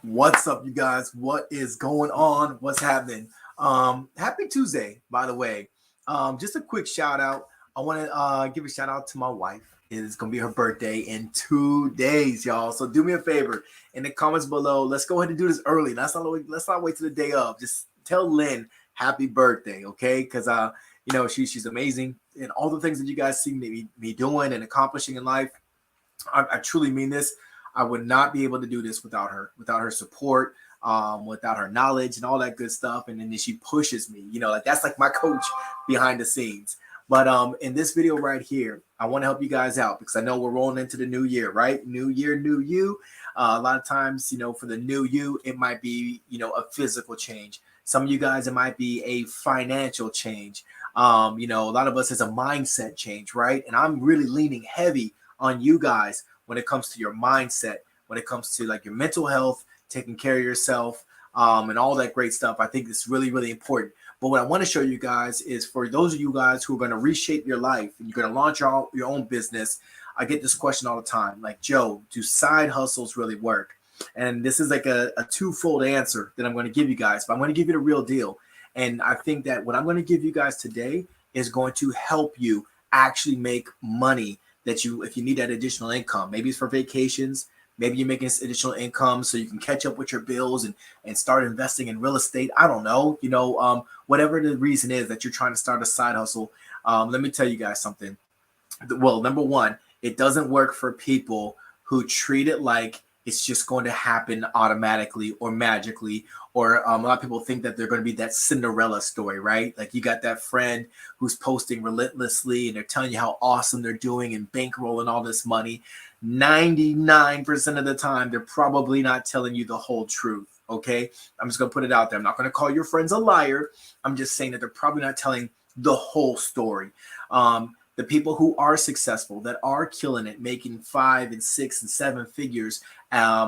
What's up, you guys? What is going on? What's happening? Happy Tuesday, by the way. Just a quick shout out. I want to give a shout out to my wife. It's gonna be her birthday in 2 days, y'all. So do me a favor in the comments below. Let's go ahead and do this early. Let's not wait till the day of. Just tell Lynn happy birthday, okay? Because she's amazing and all the things that you guys see me doing and accomplishing in life. I truly mean this. I would not be able to do this without her support, without her knowledge and all that good stuff. And then she pushes me, like that's like my coach behind the scenes. But in this video right here, I want to help you guys out because I know we're rolling into the new year, right? New year, new you. A lot of times, for the new you, it might be, a physical change. Some of you guys, it might be a financial change. A lot of us is a mindset change, right? And I'm really leaning heavy on you guys when it comes to your mindset, when it comes to like your mental health, taking care of yourself, and all that great stuff. I think it's really, really important. But what I want to show you guys is for those of you guys who are going to reshape your life and you're going to launch your own business. I get this question all the time, like, Joe, do side hustles really work? And this is like a twofold answer that I'm going to give you guys, but I'm going to give you the real deal. And I think that what I'm going to give you guys today is going to help you actually make money if you need that additional income. Maybe it's for vacations. Maybe you're making additional income so you can catch up with your bills and start investing in real estate. I don't know, whatever the reason is that you're trying to start a side hustle. Let me tell you guys something. Well, number one, it doesn't work for people who treat it like it's just going to happen automatically or magically, or a lot of people think that they're going to be that Cinderella story, right? Like you got that friend who's posting relentlessly and they're telling you how awesome they're doing and bankrolling all this money. 99% of the time, they're probably not telling you the whole truth, okay? I'm just going to put it out there. I'm not going to call your friends a liar. I'm just saying that they're probably not telling the whole story. The people who are successful, that are killing it, making 5 and 6 and 7 figures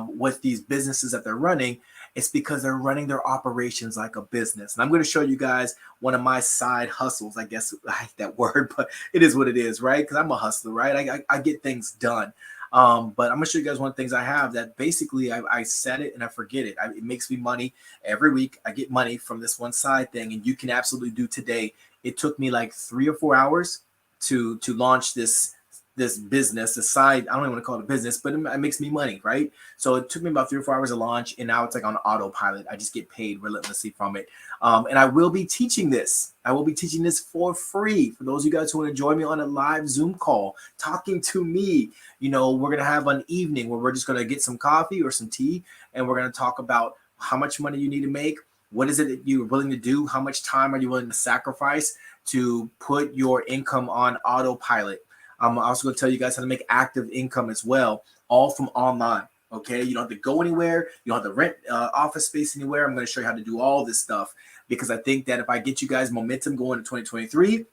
with these businesses that they're running, it's because they're running their operations like a business. And I'm going to show you guys one of my side hustles. I guess I hate that word, but it is what it is, right? Because I'm a hustler, right? I get things done. But I'm going to show you guys one of the things I have that basically I set it and I forget it. It makes me money every week. I get money from this one side thing, and you can absolutely do today. It took me like 3 or 4 hours to launch this business, the side. I don't even want to call it a business, but it makes me money, right? So it took me about 3 or 4 hours to launch, and now it's like on autopilot. I just get paid relentlessly from it. And I will be teaching this. I will be teaching this for free for those of you guys who want to join me on a live Zoom call, talking to me. We're going to have an evening where we're just going to get some coffee or some tea, and we're going to talk about how much money you need to make. What is it that you're willing to do? How much time are you willing to sacrifice to put your income on autopilot? I'm also going to tell you guys how to make active income as well, all from online. Okay, you don't have to go anywhere. You don't have to rent office space anywhere. I'm going to show you how to do all this stuff because I think that if I get you guys momentum going in 2023,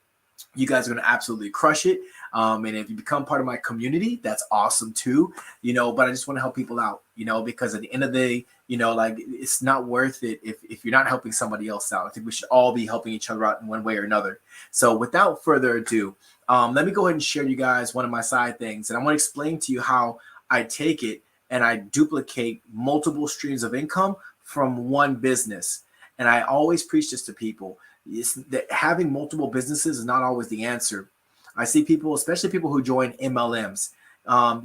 you guys are going to absolutely crush it. And if you become part of my community, that's awesome too, but I just want to help people out, because at the end of the day, like it's not worth it if you're not helping somebody else out. I think we should all be helping each other out in one way or another. So without further ado, let me go ahead and share you guys one of my side things. And I want to explain to you how I take it and I duplicate multiple streams of income from one business. And I always preach this to people. That having multiple businesses is not always the answer. I see people, especially people who join MLMs.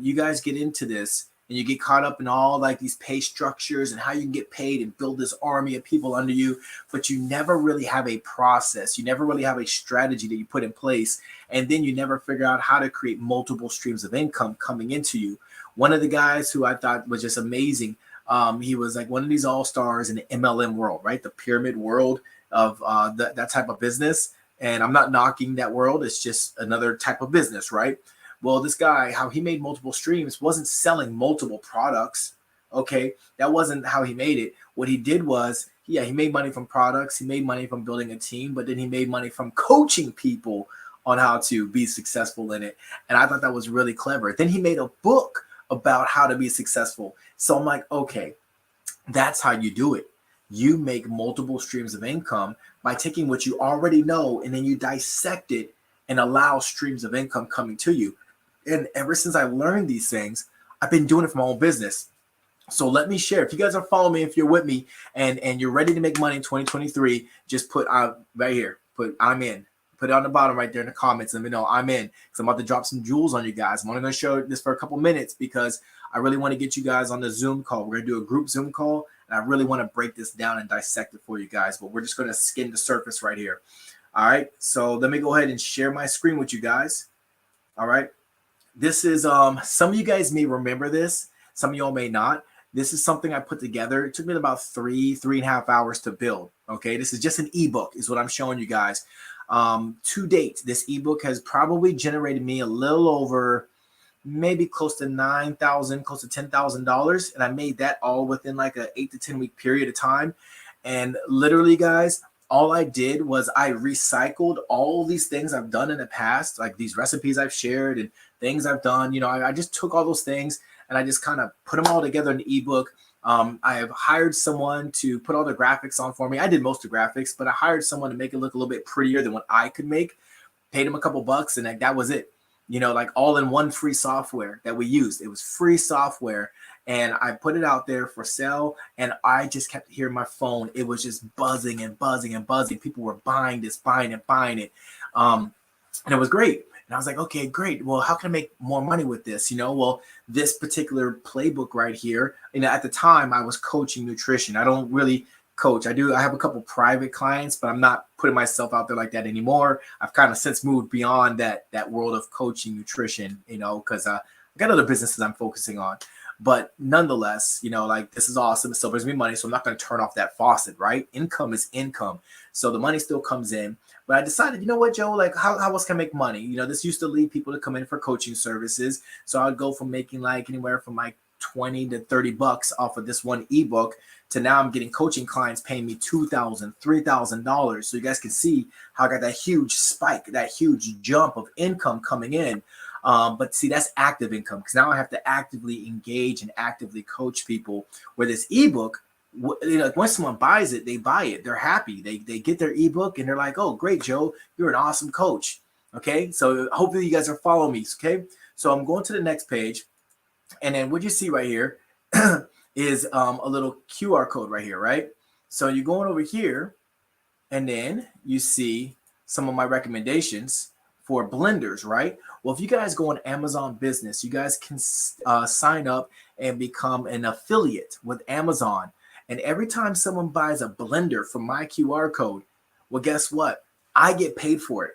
You guys get into this and you get caught up in all like these pay structures and how you can get paid and build this army of people under you, but you never really have a process. You never really have a strategy that you put in place. And then you never figure out how to create multiple streams of income coming into you. One of the guys who I thought was just amazing, he was like one of these all-stars in the MLM world, right? The pyramid world of that type of business. And I'm not knocking that world. It's just another type of business, right? Well, this guy, how he made multiple streams, wasn't selling multiple products. Okay, that wasn't how he made it. What he did was, he made money from products. He made money from building a team, but then he made money from coaching people on how to be successful in it. And I thought that was really clever. Then he made a book about how to be successful. So I'm like, okay, that's how you do it. You make multiple streams of income by taking what you already know and then you dissect it and allow streams of income coming to you. And ever since I learned these things, I've been doing it for my own business. So let me share. If you guys are following me, if you're with me and you're ready to make money in 2023, just put right here, put I'm in. Put it on the bottom right there in the comments. Let me know I'm in, because I'm about to drop some jewels on you guys. I'm only going to show this for a couple minutes because I really want to get you guys on the Zoom call. We're going to do a group Zoom call, and I really want to break this down and dissect it for you guys. But we're just going to skim the surface right here. All right. So let me go ahead and share my screen with you guys. All right. This is some of you guys may remember this. Some of y'all may not. This is something I put together. It took me about 3.5 hours to build. Okay, this is just an ebook, is what I'm showing you guys. To date, this ebook has probably generated me a little over, maybe close to $9,000, close to $10,000, and I made that all within like a 8 to 10 week period of time. And literally, guys, all I did was I recycled all these things I've done in the past, like these recipes I've shared and things I've done. You know, I just took all those things and I just kind of put them all together in an ebook. I have hired someone to put all the graphics on for me. I did most of the graphics, but I hired someone to make it look a little bit prettier than what I could make. Paid him a couple bucks, and that was it. You know, like all in one free software that we used. It was free software, and I put it out there for sale, and I just kept hearing my phone. It was just buzzing and buzzing and buzzing. People were buying this, buying it, buying it. And it was great. And I was like, okay, great. Well, how can I make more money with this? You know, well, this particular playbook right here, you know, at the time I was coaching nutrition. I don't really coach. I have a couple private clients, but I'm not putting myself out there like that anymore. I've kind of since moved beyond that world of coaching nutrition, you know, because I got other businesses I'm focusing on. But nonetheless, you know, like this is awesome. It still brings me money. So I'm not going to turn off that faucet, right? Income is income. So the money still comes in. But I decided, you know what, Joe, like how else can I make money? You know, this used to lead people to come in for coaching services. So I'd go from making like anywhere from like 20 to 30 bucks off of this one ebook to now I'm getting coaching clients paying me $2,000, $3,000. So you guys can see how I got that huge spike, that huge jump of income coming in. But see, that's active income, because now I have to actively engage and actively coach people. Where this ebook, you know, once someone buys it, they buy it. They're happy. They get their ebook and they're like, oh, great, Joe, you're an awesome coach. Okay, so hopefully you guys are following me. Okay, so I'm going to the next page, and then what you see right here is a little QR code right here, right? So you're going over here, and then you see some of my recommendations for blenders, right? Well, if you guys go on Amazon Business, you guys can sign up and become an affiliate with Amazon. And every time someone buys a blender from my QR code, well, guess what? I get paid for it.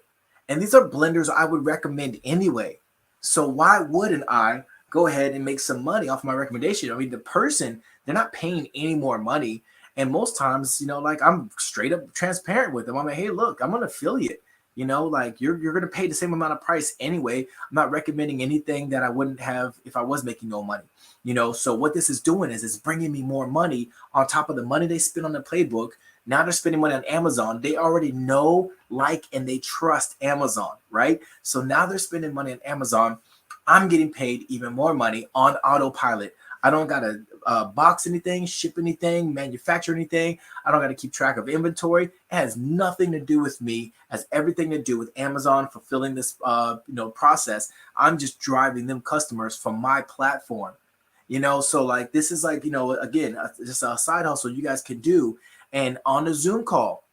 And these are blenders I would recommend anyway. So why wouldn't I go ahead and make some money off my recommendation? I mean, the person, they're not paying any more money. And most times, you know, like I'm straight up transparent with them. I'm like, hey, look, I'm an affiliate. You know, like you're going to pay the same amount of price anyway. I'm not recommending anything that I wouldn't have if I was making no money. You know, so what this is doing is it's bringing me more money on top of the money they spend on the playbook. Now they're spending money on Amazon. They already know, like, and they trust Amazon, right? So now they're spending money on Amazon. I'm getting paid even more money on autopilot. I don't got to box anything, ship anything, manufacture anything. I don't got to keep track of inventory. It has nothing to do with me. It has everything to do with Amazon fulfilling this process. I'm just driving them customers from my platform. You know, so like this is like, you know, again, just a side hustle you guys can do. And on the Zoom call,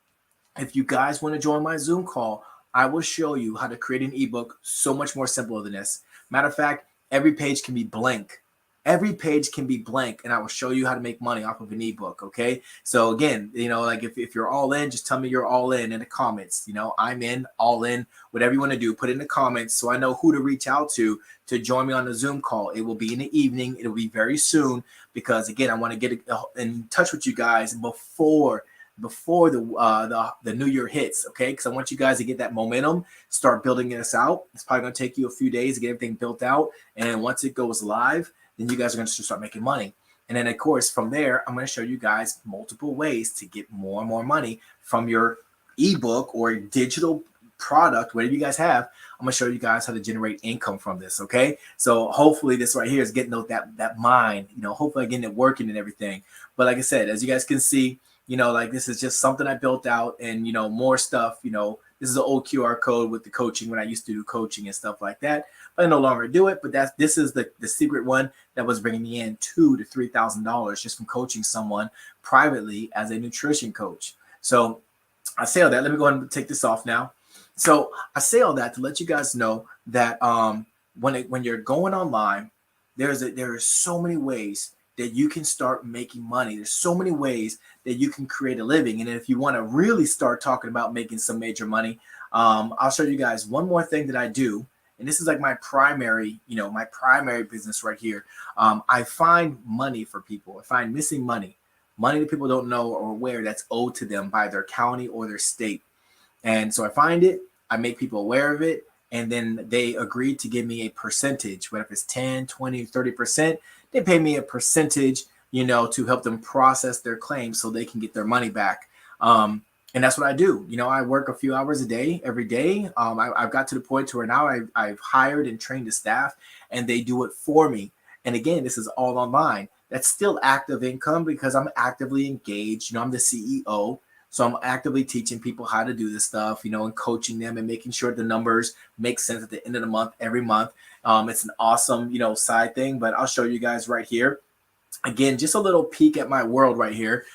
if you guys want to join my Zoom call, I will show you how to create an ebook so much more simpler than this. Matter of fact, every page can be blank. Every page can be blank, and I will show you how to make money off of an ebook. Okay. So again, you know, like if you're all in, just tell me you're all in the comments. You know, I'm in, all in, whatever you want to do, put it in the comments so I know who to reach out to join me on the Zoom call. It will be in the evening. It'll be very soon, because again, I want to get in touch with you guys before the new year hits, okay? Because I want you guys to get that momentum, start building this out. It's probably going to take you a few days to get everything built out, and once it goes live, then you guys are going to start making money. And then, of course, from there, I'm going to show you guys multiple ways to get more and more money from your ebook or digital product, whatever you guys have. I'm going to show you guys how to generate income from this, okay? So hopefully this right here is getting that mind, you know, hopefully getting it working and everything. But like I said, as you guys can see, you know, like this is just something I built out, and, you know, more stuff, you know, This is an old QR code with the coaching when I used to do coaching and stuff like that. But I no longer do it. But this is the secret one that was bringing me in $2,000 to $3,000 just from coaching someone privately as a nutrition coach. So I say all that. Let me go ahead and take this off now. So I say all that to let you guys know that when you're going online, there are so many ways that you can start making money. There's so many ways that you can create a living. And if you want to really start talking about making some major money, I'll show you guys one more thing that I do. And this is like my primary business right here. I find money for people. I find missing money that people don't know or aware that's owed to them by their county or their state. And so I find it, I make people aware of it, and then they agree to give me a percentage, whether it's 10, 20, 30%, they pay me a percentage, to help them process their claims so they can get their money back. And that's what I do. I work a few hours a day, every day. I've got to the point where now I've hired and trained the staff, and they do it for me. And again, this is all online. That's still active income because I'm actively engaged. I'm the CEO. So I'm actively teaching people how to do this stuff, and coaching them and making sure the numbers make sense at the end of the month, every month. It's an awesome, side thing, but I'll show you guys right here. Again, just a little peek at my world right here.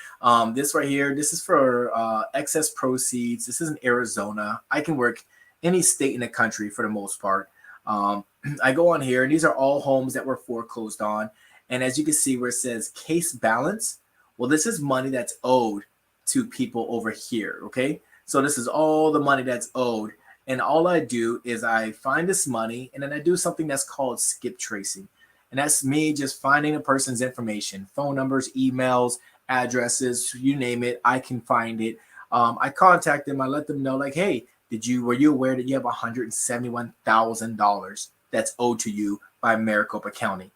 This right here, this is for excess proceeds. This is in Arizona. I can work any state in the country for the most part. I go on here, and these are all homes that were foreclosed on. And as you can see where it says case balance, well, this is money that's owed to people over here. Okay. So this is all the money that's owed. And all I do is I find this money, and then I do something that's called skip tracing. And that's me just finding a person's information, phone numbers, emails, addresses, you name it. I can find it. I contact them. I let them know, like, hey, were you aware that you have $171,000 that's owed to you by Maricopa County?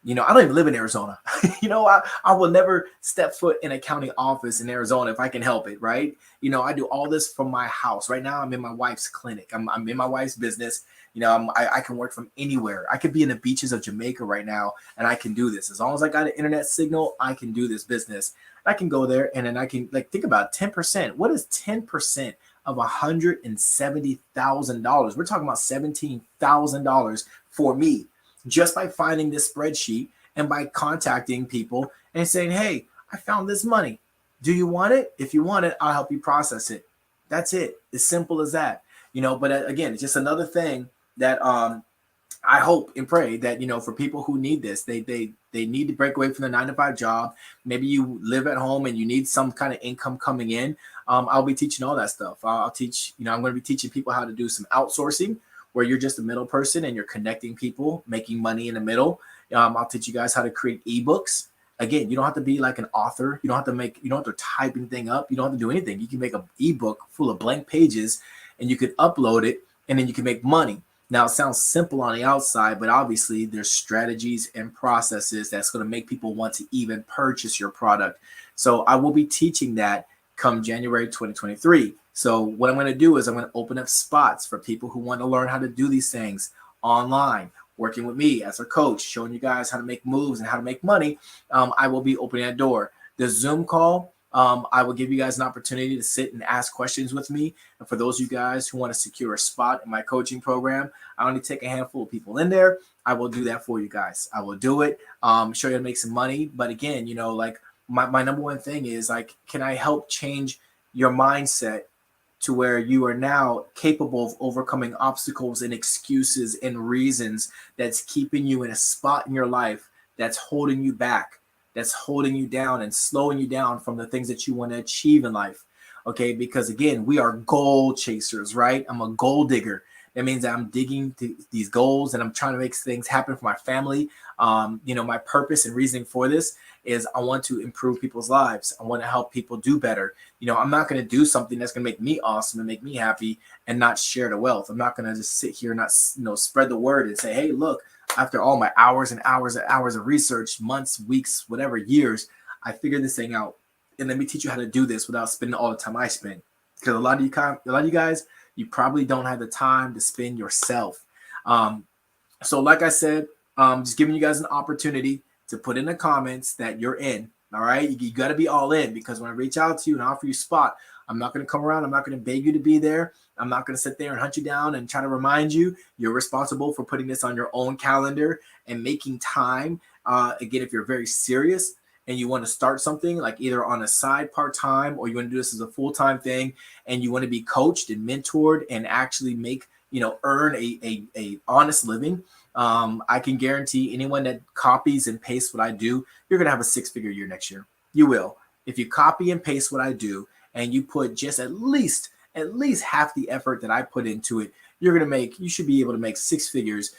I don't even live in Arizona. I will never step foot in a county office in Arizona if I can help it, right? I do all this from my house. Right now, I'm in my wife's clinic. I'm in my wife's business. I can work from anywhere. I could be in the beaches of Jamaica right now, and I can do this. As long as I got an internet signal, I can do this business. I can go there, and then I can, think about 10%. What is 10% of $170,000? We're talking about $17,000 for me, just by finding this spreadsheet and by contacting people and saying, hey, I found this money. Do you want it? If you want it, I'll help you process it. That's it. As simple as that. But again, it's just another thing that I hope and pray that, for people who need this, they need to break away from the 9-to-5 job. Maybe you live at home and you need some kind of income coming in. I'll be teaching all that stuff. I'll teach, I'm going to be teaching people how to do some outsourcing, where you're just a middle person and you're connecting people, making money in the middle. I'll teach you guys how to create ebooks. Again, you don't have to be like an author. You don't have to type anything up. You don't have to do anything. You can make an ebook full of blank pages, and you could upload it, and then you can make money. Now, it sounds simple on the outside, but obviously there's strategies and processes that's going to make people want to even purchase your product. So I will be teaching that come January 2023. So what I'm going to do is I'm going to open up spots for people who want to learn how to do these things online, working with me as a coach, showing you guys how to make moves and how to make money. I will be opening that door. The Zoom call, I will give you guys an opportunity to sit and ask questions with me. And for those of you guys who want to secure a spot in my coaching program, I only take a handful of people in there. I will do that for you guys. I will do it, show you how to make some money. But again, my number one thing is, can I help change your mindset to where you are now capable of overcoming obstacles and excuses and reasons that's keeping you in a spot in your life that's holding you back, that's holding you down and slowing you down from the things that you want to achieve in life. Okay, because again, we are goal chasers, right? I'm a goal digger. That means that I'm digging these goals and I'm trying to make things happen for my family. My purpose and reasoning for this is I want to improve people's lives. I want to help people do better. I'm not going to do something that's going to make me awesome and make me happy and not share the wealth. I'm not going to just sit here and not, spread the word and say, hey, look, after all my hours and hours and hours of research, months, weeks, whatever, years, I figured this thing out. And let me teach you how to do this without spending all the time I spend. Because a lot of you guys, you probably don't have the time to spend yourself. So like I said, just giving you guys an opportunity to put in the comments that you're in. All right. You got to be all in, because when I reach out to you and offer you a spot, I'm not going to come around. I'm not going to beg you to be there. I'm not going to sit there and hunt you down and try to remind you. You're responsible for putting this on your own calendar and making time. Again, if you're very serious and you want to start something like either on a side part-time, or you want to do this as a full-time thing, and you want to be coached and mentored and actually make, earn a honest living, I can guarantee anyone that copies and pastes what I do, you're going to have a 6-figure year next year. You will. If you copy and paste what I do and you put just at least half the effort that I put into it, you should be able to make 6 figures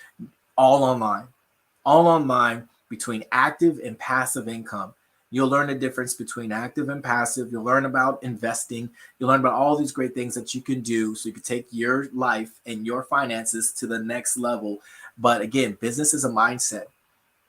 all online between active and passive income. You'll learn the difference between active and passive. You'll learn about investing. You'll learn about all these great things that you can do so you can take your life and your finances to the next level. But again, business is a mindset.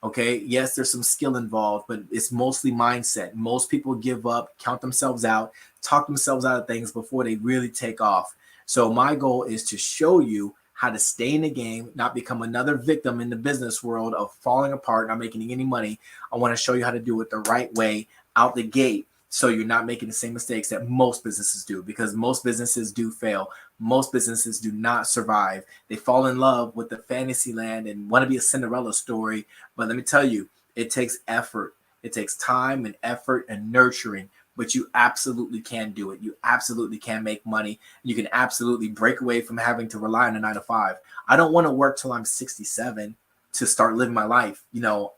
Okay. Yes, there's some skill involved, but it's mostly mindset. Most people give up, count themselves out, talk themselves out of things before they really take off. So my goal is to show you how to stay in the game, not become another victim in the business world of falling apart, not making any money. I want to show you how to do it the right way out the gate, so you're not making the same mistakes that most businesses do, because most businesses do fail. Most businesses do not survive. They fall in love with the fantasy land and want to be a Cinderella story. But let me tell you, it takes effort. It takes time and effort and nurturing, but you absolutely can do it. You absolutely can make money. You can absolutely break away from having to rely on a 9 to 5. I don't want to work till I'm 67 to start living my life.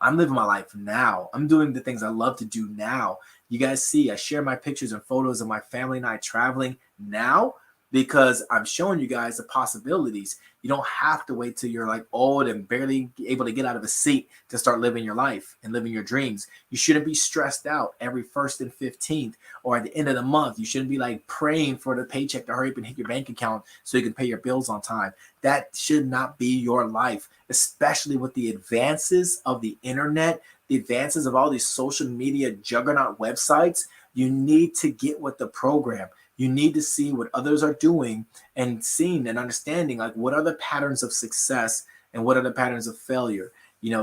I'm living my life now. I'm doing the things I love to do now. You guys see, I share my pictures and photos of my family and I traveling now because I'm showing you guys the possibilities. You don't have to wait till you're like old and barely able to get out of a seat to start living your life and living your dreams. You shouldn't be stressed out every 1st and 15th or at the end of the month. You shouldn't be like praying for the paycheck to hurry up and hit your bank account so you can pay your bills on time. That should not be your life, especially with the advances of the internet, the advances of all these social media juggernaut websites. You need to get with the program. You need to see what others are doing and seeing and understanding like what are the patterns of success and what are the patterns of failure.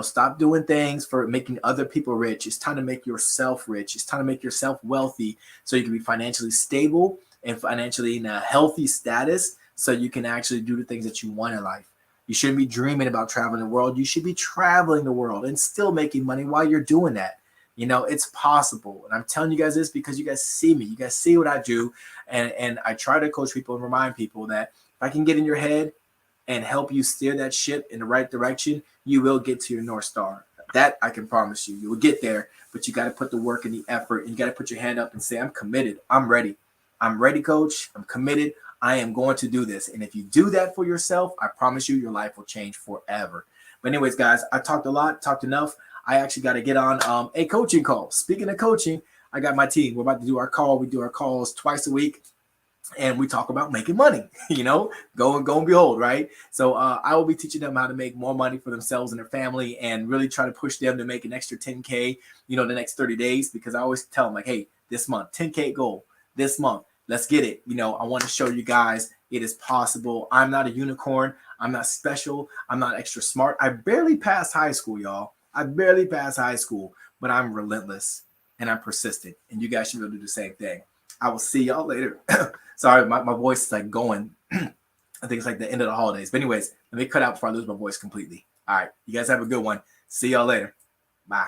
Stop doing things for making other people rich. It's time to make yourself rich. It's time to make yourself wealthy so you can be financially stable and financially in a healthy status so you can actually do the things that you want in life. You shouldn't be dreaming about traveling the world. You should be traveling the world and still making money while you're doing that. It's possible. And I'm telling you guys this because you guys see me. You guys see what I do. And I try to coach people and remind people that if I can get in your head and help you steer that ship in the right direction, you will get to your North Star. That I can promise you. You will get there, but you got to put the work and the effort, and you got to put your hand up and say, I'm committed. I'm ready. I'm ready, coach. I'm committed. I am going to do this. And if you do that for yourself, I promise you, your life will change forever. But anyways, guys, I talked a lot, talked enough. I actually got to get on a coaching call. Speaking of coaching, I got my team. We're about to do our call. We do our calls twice a week, and we talk about making money. Go and behold, right? So I will be teaching them how to make more money for themselves and their family, and really try to push them to make an extra 10K, the next 30 days. Because I always tell them like, hey, this month, 10K goal this month. Let's get it. I want to show you guys it is possible. I'm not a unicorn. I'm not special. I'm not extra smart. I barely passed high school, y'all. I barely passed high school, but I'm relentless and I'm persistent. And you guys should be able to do the same thing. I will see y'all later. Sorry, my voice is like going. I think it's like the end of the holidays. But anyways, let me cut out before I lose my voice completely. All right. You guys have a good one. See y'all later. Bye.